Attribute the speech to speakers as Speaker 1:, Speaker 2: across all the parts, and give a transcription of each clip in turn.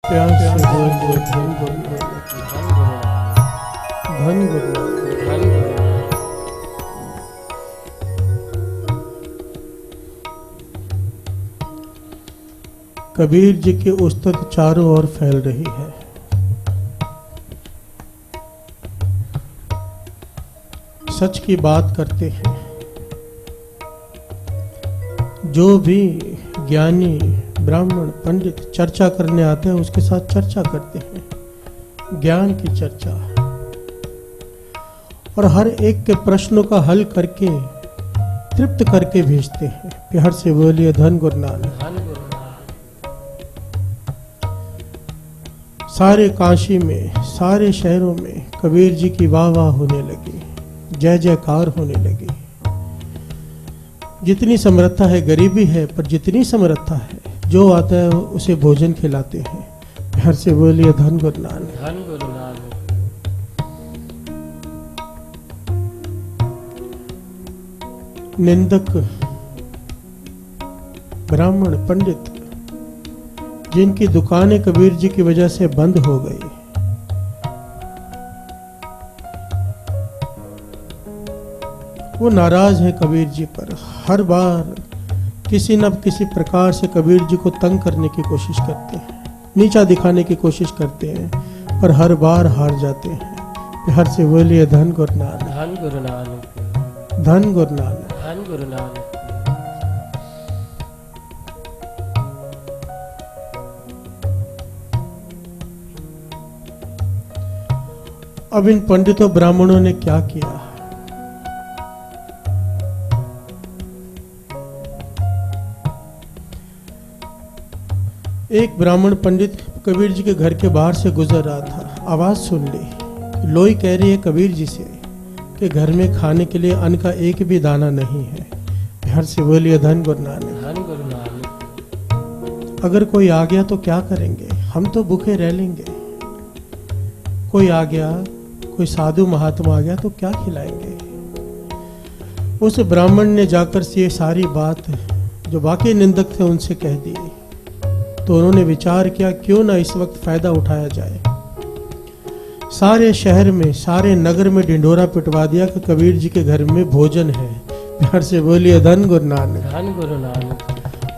Speaker 1: प्यार से बोल दो धन गुरु धन गुरु धन गुरु। कबीर जी की उस्तत चारों ओर फैल रही है। सच की बात करते हैं। जो भी ज्ञानी ब्राह्मण पंडित चर्चा करने आते हैं उसके साथ चर्चा करते हैं, ज्ञान की चर्चा, और हर एक के प्रश्नों का हल करके तृप्त करके भेजते हैं। प्यार से बोलिए धन गुरु नानक। सारे काशी में, सारे शहरों में कबीर जी की वाह वाह होने लगी, जय जयकार होने लगी। जितनी समर्थता है, गरीबी है पर जितनी समर्थता है, जो आता है उसे भोजन खिलाते हैं। प्यार से बोलिए धन गुरु नानक। धन गुरु नानक। निंदक ब्राह्मण पंडित जिनकी दुकानें कबीर जी की वजह से बंद हो गई, वो नाराज हैं कबीर जी पर। हर बार किसी न किसी प्रकार से कबीर जी को तंग करने की कोशिश करते हैं, नीचा दिखाने की कोशिश करते हैं, पर हर बार हार जाते हैं। प्यार से बोलिए धन गुरु नानक। धन गुरु नानक। धन गुरु नानक। धन गुरु नानक। अब इन पंडितों ब्राह्मणों ने क्या किया? एक ब्राह्मण पंडित कबीर जी के घर के बाहर से गुजर रहा था। आवाज सुन ली, लोई कह रही है कबीर जी से कि घर में खाने के लिए अन्न का एक भी दाना नहीं है। प्यार से बोलिए धन गुरु नानक। धन गुरु नानक। अगर कोई आ गया तो क्या करेंगे? हम तो भूखे रह लेंगे। कोई आ गया, कोई साधु महात्मा आ गया तो क्या खिलाएंगे? उस ब्राह्मण ने जाकर से ये सारी बात जो बाकी निंदक थे उनसे कह दी। तो उन्होंने विचार किया क्यों ना इस वक्त फायदा उठाया जाए। सारे शहर में, सारे नगर में ढिंढोरा पिटवा दिया कि कबीर जी के घर में भोजन है। प्यार से बोलिए धन गुरु नानक। धन गुरु नानक।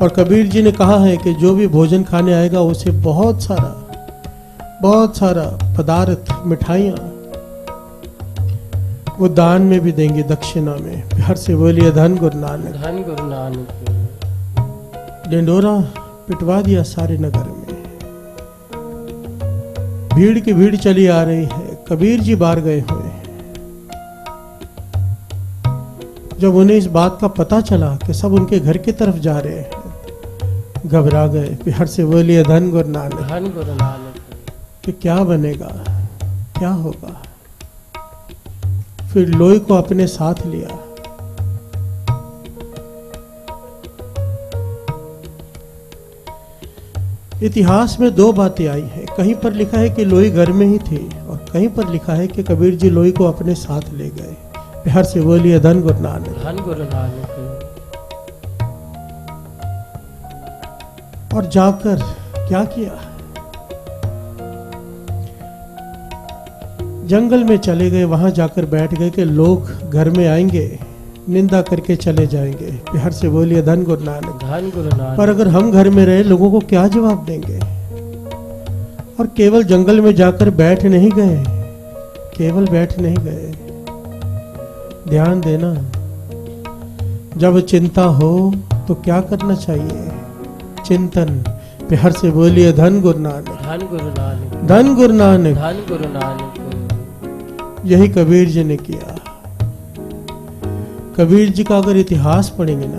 Speaker 1: और कबीर जी ने कहा है कि जो भी भोजन खाने आएगा उसे बहुत सारा पदार्थ, मिठाइयाँ वो दान में भी देंगे, दक्षिणा में। प्यार से बोलिए धन गुरु नानक। धन गुरु नानक। ढिंढोरा पिटवा दिया सारे नगर में। भीड़ की भीड़ चली आ रही है। कबीर जी बाहर गए हुए। जब उन्हें इस बात का पता चला कि सब उनके घर की तरफ जा रहे हैं, घबरा गए। प्यार से बोलिए धन गुरु नानक। धन गुरु नानक। कि क्या बनेगा, क्या होगा? फिर लोई को अपने साथ लिया। इतिहास में दो बातें आई हैं। कहीं पर लिखा है कि लोई घर में ही थी और कहीं पर लिखा है कि कबीर जी लोई को अपने साथ ले गए। प्यार से बोलिए धन गुरु नानक। धन गुरु नानक। और जाकर क्या किया? जंगल में चले गए। वहां जाकर बैठ गए कि लोग घर में आएंगे, निंदा करके चले जाएंगे। प्यार से बोलिए धन गुरु नानक। धन गुरु नानक। पर अगर हम घर में रहे, लोगों को क्या जवाब देंगे? और केवल जंगल में जाकर बैठ नहीं गए, केवल बैठ नहीं गए। ध्यान देना, जब चिंता हो तो क्या करना चाहिए? चिंतन। प्यार से बोलिए धन गुरु नानक। धन गुरु नानक। धन गुरु नानक। धन गुरु नानक। यही कबीर जी ने किया। कबीर जी का अगर इतिहास पढ़ेंगे ना,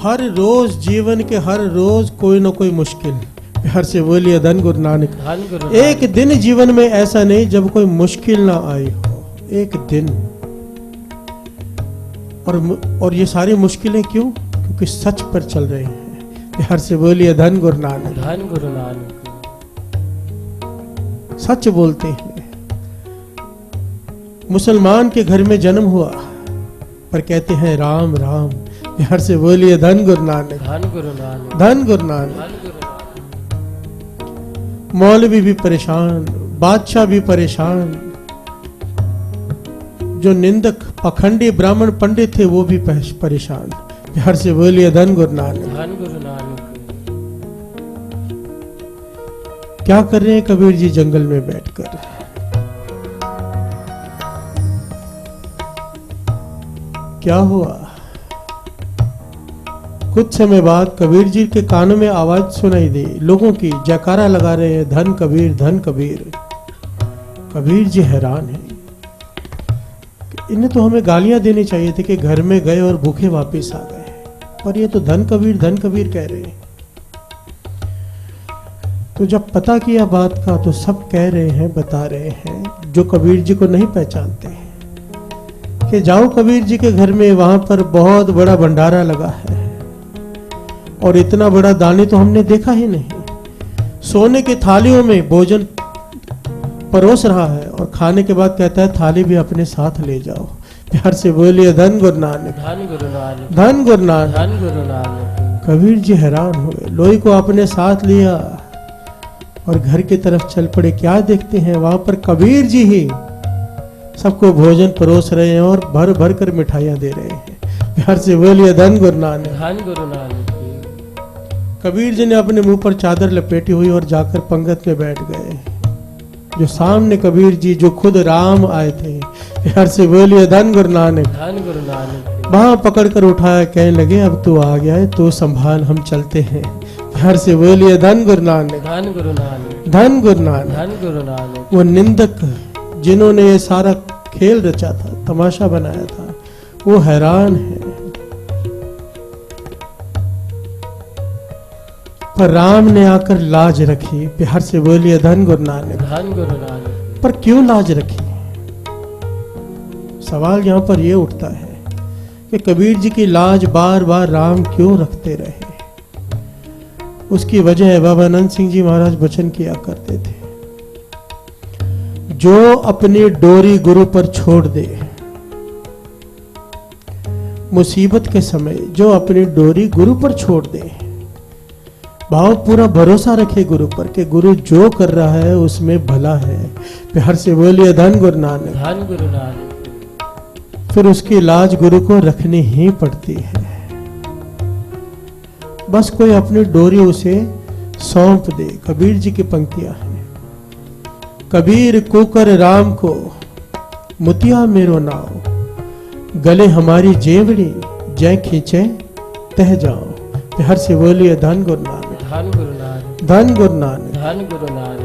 Speaker 1: हर रोज जीवन के हर रोज कोई ना कोई मुश्किल। प्यार से बोलिए धन गुरु नानक। एक दिन जीवन में ऐसा नहीं जब कोई मुश्किल ना आई हो। एक दिन। और ये सारी मुश्किलें क्यों? क्योंकि सच पर चल रहे हैं। प्यार से बोलिए धन गुरु नानक। धन गुरु नानक। सच बोलते हैं। मुसलमान के घर में जन्म हुआ पर कहते हैं राम राम। प्यार से बोलिए धन गुरु नानक,
Speaker 2: धन गुरु नानक,
Speaker 1: धन गुरु नानक।
Speaker 2: धन गुरु नानक।
Speaker 1: मौलवी भी परेशान, बादशाह भी परेशान, जो निंदक पखंडी ब्राह्मण पंडित थे वो भी परेशान। प्यार से बोलिए धन गुरु नानक,
Speaker 2: धन गुरु नानक।
Speaker 1: क्या कर रहे हैं कबीर जी जंगल में बैठकर? क्या हुआ? कुछ समय बाद कबीर जी के कानों में आवाज सुनाई दी, लोगों की जयकारा लगा रहे हैं, धन कबीर, धन कबीर। कबीर जी हैरान हैं, इन्हें तो हमें गालियां देनी चाहिए थी कि घर में गए और भूखे वापस आ गए, पर ये तो धन कबीर कह रहे हैं। तो जब पता किया बात का तो सब कह रहे हैं, बता रहे हैं जो कबीर जी को नहीं पहचानते हैं कि जाओ कबीर जी के घर में, वहां पर बहुत बड़ा भंडारा लगा है और इतना बड़ा दानी तो हमने देखा ही नहीं। सोने की थालियों में भोजन परोस रहा है और खाने के बाद कहता है थाली भी अपने साथ ले जाओ। प्यार से बोलिए धन गुरु नानक,
Speaker 2: धन गुरु नानक,
Speaker 1: धन गुरु नानक।
Speaker 2: धन गुरु नानक।
Speaker 1: कबीर जी हैरान हुए, लोई को अपने साथ लिया और घर की तरफ चल पड़े। क्या देखते हैं वहां पर कबीर जी ही सबको भोजन परोस रहे हैं और भर भर कर मिठाइयां दे रहे हैं। प्यार से बोलिए धन गुरु नानक,
Speaker 2: धन गुरु नानक।
Speaker 1: कबीर जी ने अपने मुंह पर चादर लपेटी हुई और जाकर पंगत में बैठ गए। जो सामने कबीर जी, जो खुद राम आए थे। प्यार से बोलिए धन गुरु नानक,
Speaker 2: धन गुरु नानक।
Speaker 1: वहां पकड़ कर उठाया, कहने लगे अब तू आ गया है तो संभाल, हम चलते हैं। प्यार से बोलिए धन गुरु नानक,
Speaker 2: धन गुरु नानक,
Speaker 1: धन गुरु नानक।
Speaker 2: धन गुरु नानक।
Speaker 1: वो निंदक जिन्होंने ये सारा खेल रचा था, तमाशा बनाया था, वो हैरान है। पर राम ने आकर लाज रखी। प्यार से बोलिए धन गुरु नानक,
Speaker 2: धन गुरु नानक।
Speaker 1: पर क्यों लाज रखी? सवाल यहाँ पर यह उठता है कि कबीर जी की लाज बार बार राम क्यों रखते रहे? उसकी वजह बाबा अनंत सिंह जी महाराज वचन किया करते थे, जो अपनी डोरी गुरु पर छोड़ दे, मुसीबत के समय जो अपनी डोरी गुरु पर छोड़ दे, भाव पूरा भरोसा रखे गुरु पर कि गुरु जो कर रहा है उसमें भला है। प्यार से बोलिए धन गुरु नानक,
Speaker 2: धन गुरु नानक।
Speaker 1: फिर उसकी लाज गुरु को रखनी ही पड़ती है। बस कोई अपनी डोरी उसे सौंप दे। कबीर जी की पंक्तियां हैं, कबीर कुकर राम को मुतिया मेरो नाव, गले हमारी जेवड़ी जय खींचे तह जाओ। प्यार से बोलिए धन गुरु नानक,
Speaker 2: धन गुरु नानक,
Speaker 1: धन गुरु नानक।
Speaker 2: धन गुरु नानक।